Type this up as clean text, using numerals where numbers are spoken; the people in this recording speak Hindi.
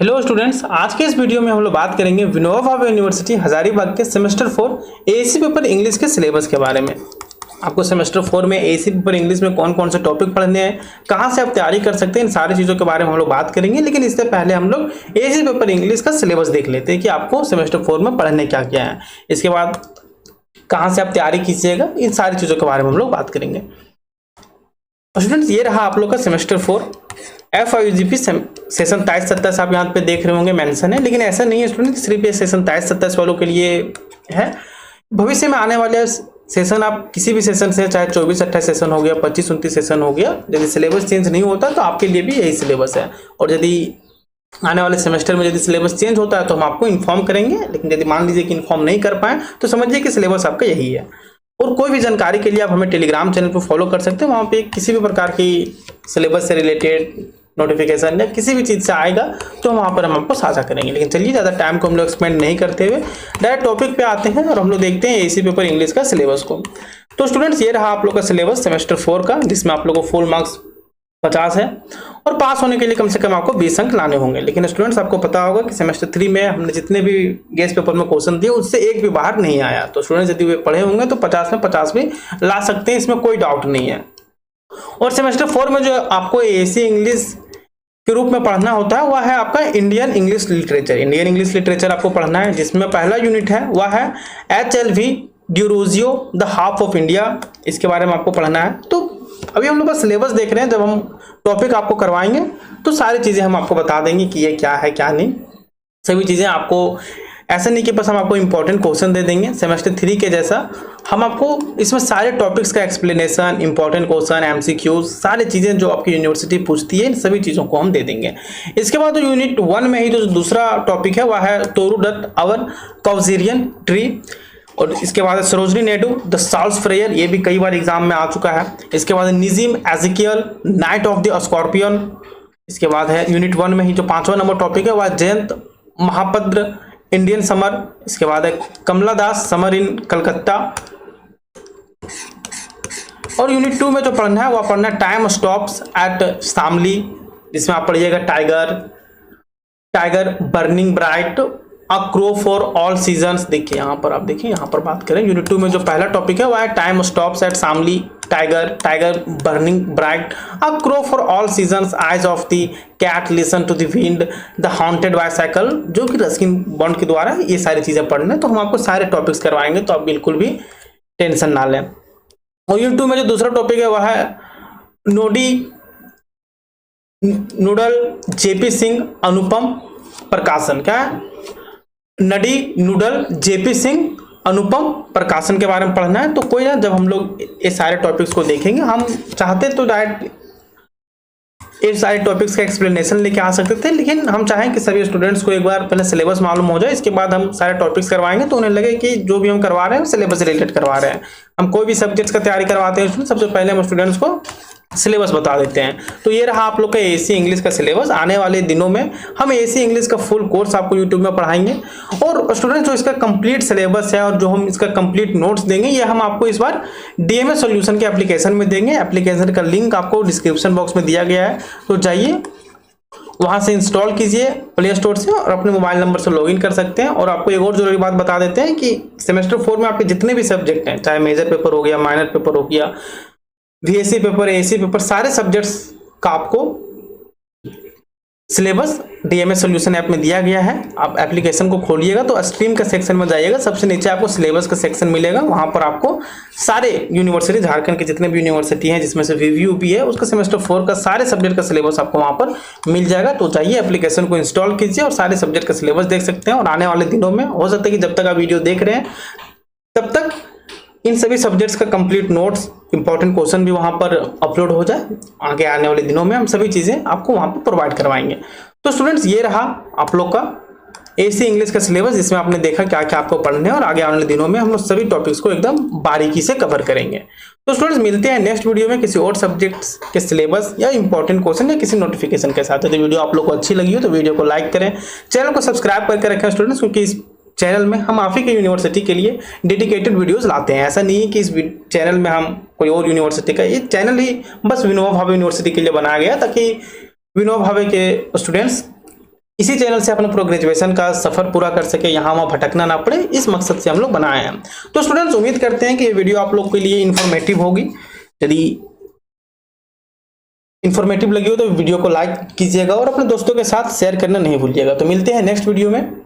हेलो स्टूडेंट्स, आज के इस वीडियो में हम लोग बात करेंगे विनोबा भावे यूनिवर्सिटी हजारीबाग के सेमेस्टर 4 एएससी पेपर इंग्लिश के सिलेबस के बारे में। आपको सेमेस्टर 4 में एएससी पेपर इंग्लिश में कौन कौन से टॉपिक पढ़ने हैं, कहां से आप तैयारी कर सकते हैं, इन सारी चीज़ों के बारे में हम लोग बात करेंगे। लेकिन इससे पहले हम लोग एएससी पेपर इंग्लिश का सिलेबस देख लेते हैं कि आपको सेमेस्टर 4 में पढ़ने क्या क्या है। इसके बाद कहाँ से आप तैयारी कीजिएगा, इन सारी चीज़ों के बारे में हम लोग बात करेंगे। स्टूडेंट्स, ये रहा आप लोग का सेमेस्टर 4 FIUGP सेशन 23-27 आप यहाँ पे देख रहे होंगे मेंशन है। लेकिन ऐसा नहीं है स्टूडेंट, सिर्फ ये सेशन 23-27 वालों के लिए है। भविष्य में आने वाले सेशन आप किसी भी सेशन से, चाहे 24-28 सेशन हो गया, 25-29 सेशन हो गया, यदि सिलेबस चेंज नहीं होता तो आपके लिए भी यही सिलेबस है। और यदि आने वाले सेमेस्टर में यदि सिलेबस चेंज होता है तो हम आपको इन्फॉर्म करेंगे। लेकिन यदि मान लीजिए कि इन्फॉर्म नहीं कर पाए तो समझिए कि सिलेबस आपका यही है। और कोई भी जानकारी के लिए आप हमें टेलीग्राम चैनल पर फॉलो कर सकते हैं। वहाँ पे किसी भी प्रकार की सिलेबस से रिलेटेड नोटिफिकेशन या किसी भी चीज़ से आएगा तो वहाँ पर हम आपको साझा करेंगे। लेकिन चलिए, ज़्यादा टाइम को हम लोग एक्सपेंड नहीं करते हुए डायरेक्ट टॉपिक पे आते हैं और हम लोग देखते हैं एएससी पेपर इंग्लिश का सिलेबस को। तो स्टूडेंट्स, ये रहा आप लोग का सिलेबस सेमेस्टर 4 का, जिसमें आप लोग को फुल मार्क्स 50 है और पास होने के लिए कम से कम आपको 20 अंक लाने होंगे। लेकिन स्टूडेंट्स, आपको पता होगा कि सेमेस्टर 3 में हमने जितने भी गेस्ट पेपर में क्वेश्चन दिए उससे एक भी बाहर नहीं आया। तो स्टूडेंट्स, यदि वे पढ़े होंगे तो 50 में 50 भी ला सकते हैं, इसमें कोई डाउट नहीं है। और सेमेस्टर 4 में जो आपको एएससी इंग्लिश के रूप में पढ़ना होता है वह है आपका Indian English literature. Indian English literature आपको पढ़ना है, जिसमें पहला यूनिट है वह है HLV Derozio the half of India. इसके बारे में आपको पढ़ना है। तो अभी हम लोग का सिलेबस देख रहे हैं, जब हम टॉपिक आपको करवाएंगे तो सारी चीज़ें हम आपको बता देंगे कि ये क्या है क्या नहीं। सभी चीज़ें आपको, ऐसा नहीं कि बस हम आपको इंपॉर्टेंट क्वेश्चन दे देंगे सेमेस्टर 3 के जैसा। हम आपको इसमें सारे टॉपिक्स का एक्सप्लेनेशन, इंपॉर्टेंट क्वेश्चन, MCQs, सारी चीज़ें जो आपकी यूनिवर्सिटी पूछती है, इन सभी चीज़ों को हम दे देंगे। इसके बाद जो यूनिट 1 में ही जो दूसरा टॉपिक है वह है तोरू डट आवर कॉक्जेरियन ट्री। और इसके बाद सरोजनी नायडू द साल्स फ्रेयर, ये भी कई बार एग्जाम में आ चुका है। इसके बाद निजिम एजिकियल नाइट ऑफ द स्कॉर्पियन। इसके बाद है यूनिट 1 में ही जो 5वां नंबर टॉपिक है वह जयंत महापात्र इंडियन समर। इसके बाद है कमला दास समर इन कलकत्ता। और यूनिट 2 में जो पढ़ना है वह पढ़ना है टाइम स्टॉप्स एट शामली, जिसमें आप पढ़िएगा tiger burning bright a crow for all seasons. देखिए यहाँ पर, आप देखिए यहाँ पर बात करें यूनिट 2 में जो पहला टॉपिक है वह है time stops at Shamli, tiger burning bright a crow for all seasons, eyes of the cat, listen to the wind, the haunted bicycle, जो कि रस्किन बॉन्ड के द्वारा ये सारी चीजें पढ़ने। तो हम आपको सारे टॉपिक्स करवाएंगे, तो आप बिल्कुल भी टेंशन ना लें। और यूनिट 2 में जो दूसरा टॉपिक है वह है नूडल JP सिंह अनुपम प्रकाशन। क्या है? नडी नूडल JP सिंह अनुपम प्रकाशन के बारे में पढ़ना है। तो कोई ना, जब हम लोग ये सारे टॉपिक्स को देखेंगे, हम चाहते तो डायरेक्ट ये सारे टॉपिक्स का एक्सप्लेनेशन लेके आ सकते थे, लेकिन हम चाहें कि सभी स्टूडेंट्स को एक बार पहले सिलेबस मालूम हो जाए, इसके बाद हम सारे टॉपिक्स करवाएंगे तो उन्हें लगे कि जो भी हम करवा रहे हैं सिलेबस से रिलेटेड करवा रहे हैं। हम कोई भी सब्जेक्ट्स का तैयारी करवाते हैं सबसे पहले हम स्टूडेंट्स को सिलेबस बता देते हैं। तो ये रहा आप लोग का एएससी इंग्लिश का सिलेबस। आने वाले दिनों में हम एएससी इंग्लिश का फुल कोर्स आपको यूट्यूब में पढ़ाएंगे। और स्टूडेंट्स, जो इसका कंप्लीट सिलेबस है और जो हम इसका कंप्लीट नोट्स देंगे, ये हम आपको इस बार DMS सॉल्यूशन के एप्लीकेशन में देंगे। एप्लीकेशन का लिंक आपको डिस्क्रिप्शन बॉक्स में दिया गया है, तो जाइए वहां से इंस्टॉल कीजिए प्ले स्टोर से और अपने मोबाइल नंबर से लॉगिन कर सकते हैं। और आपको एक और जरूरी बात बता देते हैं कि सेमेस्टर 4 में आपके जितने भी सब्जेक्ट हैं, चाहे मेजर पेपर हो गया, माइनर पेपर हो गया, VSC पेपर, ASC पेपर, सारे सब्जेक्ट्स का आपको सिलेबस DMS सॉल्यूशन ऐप में दिया गया है। आप एप्लीकेशन को खोलिएगा तो स्ट्रीम का सेक्शन में जाइएगा, सबसे नीचे आपको सिलेबस का सेक्शन मिलेगा। वहां पर आपको सारे यूनिवर्सिटी, झारखंड के जितने भी यूनिवर्सिटी हैं जिसमें से VVU भी है, उसका सेमेस्टर 4 का सारे सब्जेक्ट का सिलेबस आपको वहां पर मिल जाएगा। तो जाइए एप्लीकेशन को इंस्टॉल कीजिए और सारे सब्जेक्ट का सिलेबस देख सकते हैं। और आने वाले दिनों में हो सकता है कि जब तक आप वीडियो देख रहे हैं तब तक इन सभी सब्जेक्ट्स का कंप्लीट नोट्स, इंपॉर्टेंट क्वेश्चन भी वहां पर अपलोड हो जाए। आगे आने वाले दिनों में हम सभी चीजें आपको वहां पर प्रोवाइड करवाएंगे। तो स्टूडेंट्स, ये रहा आप लोग का एएससी इंग्लिश का सिलेबस, जिसमें आपने देखा क्या क्या आपको पढ़ने है। और आगे आने वाले दिनों में हम लोग सभी टॉपिक्स को एकदम बारीकी से कवर करेंगे। तो स्टूडेंट्स, मिलते हैं नेक्स्ट वीडियो में किसी और सब्जेक्ट्स के सिलेबस या इंपॉर्टेंट क्वेश्चन या किसी नोटिफिकेशन के साथ। यदि वीडियो आप लोग को अच्छी लगी हो तो वीडियो को लाइक करें, चैनल को सब्सक्राइब करके रखें स्टूडेंट्स, क्योंकि इस चैनल में हम आप ही के यूनिवर्सिटी के लिए डेडिकेटेड वीडियोस लाते हैं। ऐसा नहीं है कि इस चैनल में हम कोई और यूनिवर्सिटी का, ये चैनल ही बस विनोबा भावे यूनिवर्सिटी के लिए बनाया गया ताकि विनोबा भावे के स्टूडेंट्स इसी चैनल से अपना पूरा ग्रेजुएशन का सफर पूरा कर सके, यहाँ वहाँ भटकना ना पड़े, इस मकसद से हम लोग बनाए हैं। तो स्टूडेंट्स उम्मीद करते हैं कि ये वीडियो आप लोग के लिए इन्फॉर्मेटिव होगी। यदि इन्फॉर्मेटिव लगी हो तो वीडियो को लाइक कीजिएगा और अपने दोस्तों के साथ शेयर करना नहीं भूलिएगा। तो मिलते हैं नेक्स्ट वीडियो में।